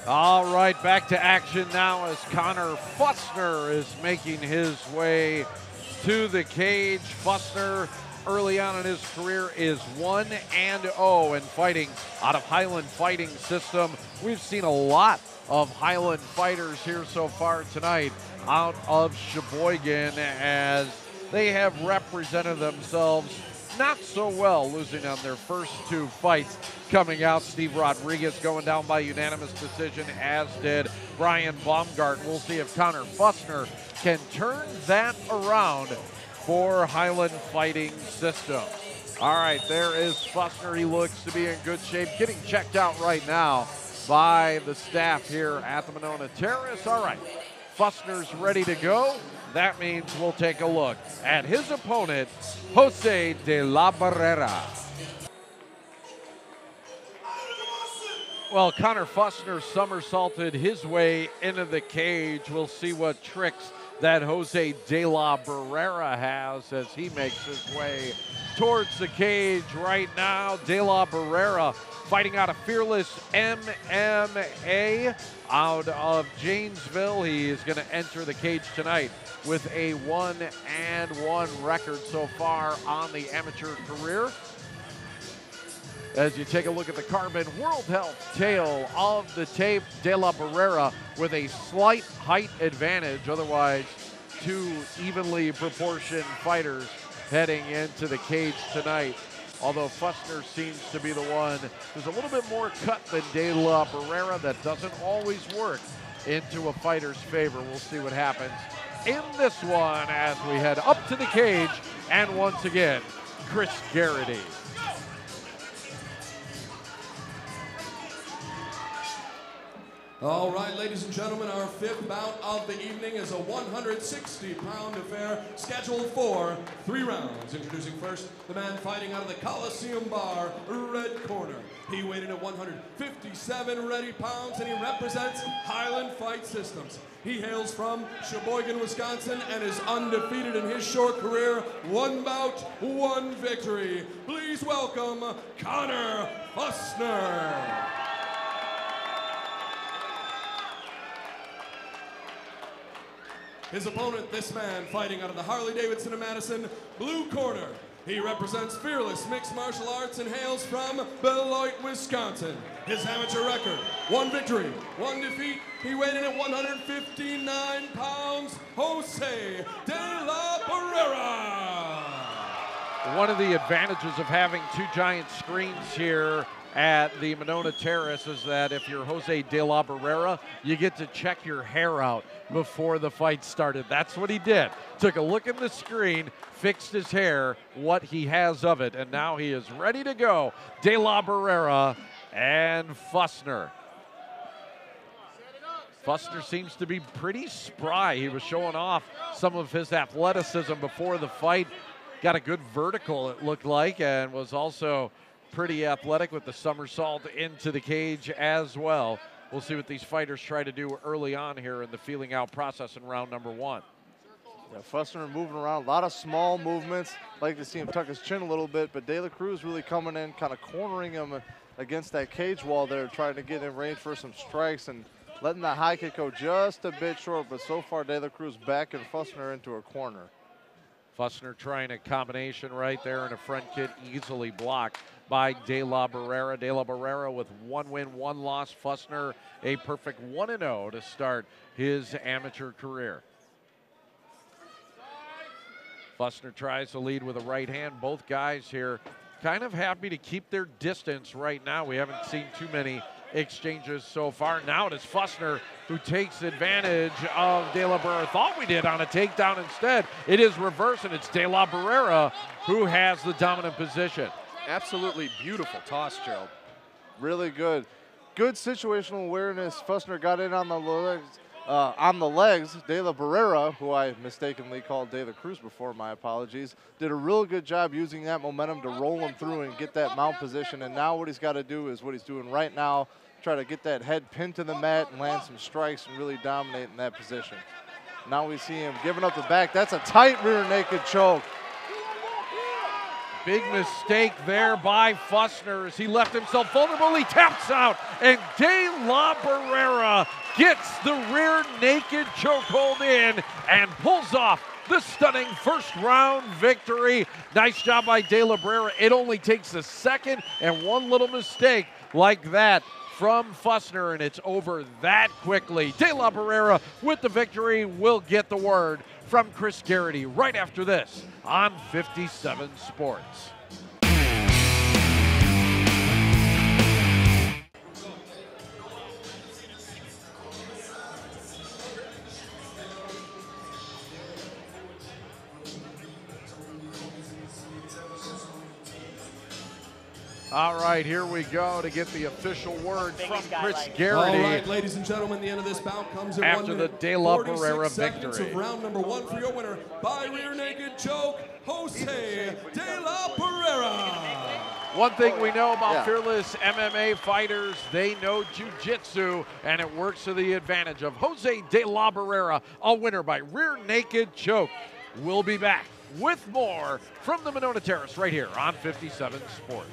All right, back to action now as Conor Fussner is making his way to the cage. Fussner, early on in his career, is 1-0 in fighting out of Highland Fighting System. We've seen a lot of Highland fighters here so far tonight out of Sheboygan as they have represented themselves not so well, losing on their first two fights coming out. Steve Rodriguez going down by unanimous decision, as did Brian Baumgart. We'll see if Conor Fussner can turn that around for Highland Fighting System. All right, there is Fussner. He looks to be in good shape, getting checked out right now by the staff here at the Monona Terrace. All right, Fussner's ready to go. That means we'll take a look at his opponent, Jose de la Barrera. Well, Conor Fussner somersaulted his way into the cage. We'll see what tricks that Jose de la Barrera has as he makes his way towards the cage right now. De la Barrera fighting out of Fearless MMA out of Janesville. He is going to enter the cage tonight with a 1-1 record so far on the amateur career. As you take a look at the Carbon World Health tail of the tape, De La Barrera with a slight height advantage. Otherwise, two evenly proportioned fighters heading into the cage tonight. Although Fussner seems to be the one who's a little bit more cut than De La Barrera. That doesn't always work into a fighter's favor. We'll see what happens in this one as we head up to the cage. And once again, Chris Garrity. All right, ladies and gentlemen, our fifth bout of the evening is a 160-pound affair scheduled for 3 rounds. Introducing first, the man fighting out of the Coliseum Bar, red corner. He weighed in at 157 ready pounds, and he represents Highland Fight Systems. He hails from Sheboygan, Wisconsin, and is undefeated in his short career. 1 bout, 1 victory. Please welcome Conor Fussner. His opponent, this man, fighting out of the Harley-Davidson of Madison, blue corner. He represents Fearless Mixed Martial Arts and hails from Beloit, Wisconsin. His amateur record, 1 victory, 1 defeat. He weighed in at 159 pounds, Jose de la Barrera. One of the advantages of having 2 giant screens here at the Monona Terrace is that if you're Jose de la Barrera, you get to check your hair out before the fight started. That's what he did. Took a look at the screen, fixed his hair, what he has of it, and now he is ready to go. De la Barrera and Fussner. Fussner seems to be pretty spry. He was showing off some of his athleticism before the fight. Got a good vertical, it looked like, and was also pretty athletic with the somersault into the cage as well. We'll see what these fighters try to do early on here in the feeling out process in round number 1. Yeah, Fussner moving around, a lot of small movements. Like to see him tuck his chin a little bit, but De La Cruz really coming in, kind of cornering him against that cage wall there, trying to get in range for some strikes and letting the high kick go just a bit short, but so far De La Cruz backing Fussner into a corner. Fussner trying a combination right there and a front kick easily blocked by De La Barrera. De La Barrera with 1 win, 1 loss. Fussner a perfect 1-0 to start his amateur career. Fussner tries to lead with a right hand. Both guys here kind of happy to keep their distance right now. We haven't seen too many exchanges so far. Now it is Fussner who takes advantage of De La Barrera. Thought we did on a takedown instead. It is reverse, and it's De La Barrera who has the dominant position. Absolutely beautiful toss, Gerald. Really good. Good situational awareness. Fussner got in on the legs. De La Barrera, who I mistakenly called De La Cruz before, my apologies, did a real good job using that momentum to roll him through and get that mount position. And now what he's got to do is what he's doing right now, try to get that head pinned to the mat and land some strikes and really dominate in that position. Now we see him giving up the back. That's a tight rear naked choke. Big mistake there by Fussner as he left himself vulnerable. He taps out, and De La Barrera gets the rear naked chokehold in and pulls off the stunning first round victory. Nice job by De La Barrera. It only takes a second and one little mistake like that from Fussner, and it's over that quickly. De La Barrera with the victory. Will get the word from Chris Garrity right after this on 57 Sports. All right, here we go to get the official word from Chris Garrity. All right, ladies and gentlemen, the end of this bout comes in after 1 the minute, De La 46 Barrera seconds victory. of round number 1 for your winner by rear naked choke, Jose De La Barrera. One thing we know about fearless MMA fighters, they know jiu-jitsu, and it works to the advantage of Jose De La Barrera, a winner by rear naked choke. We'll be back with more from the Monona Terrace right here on 57 Sports.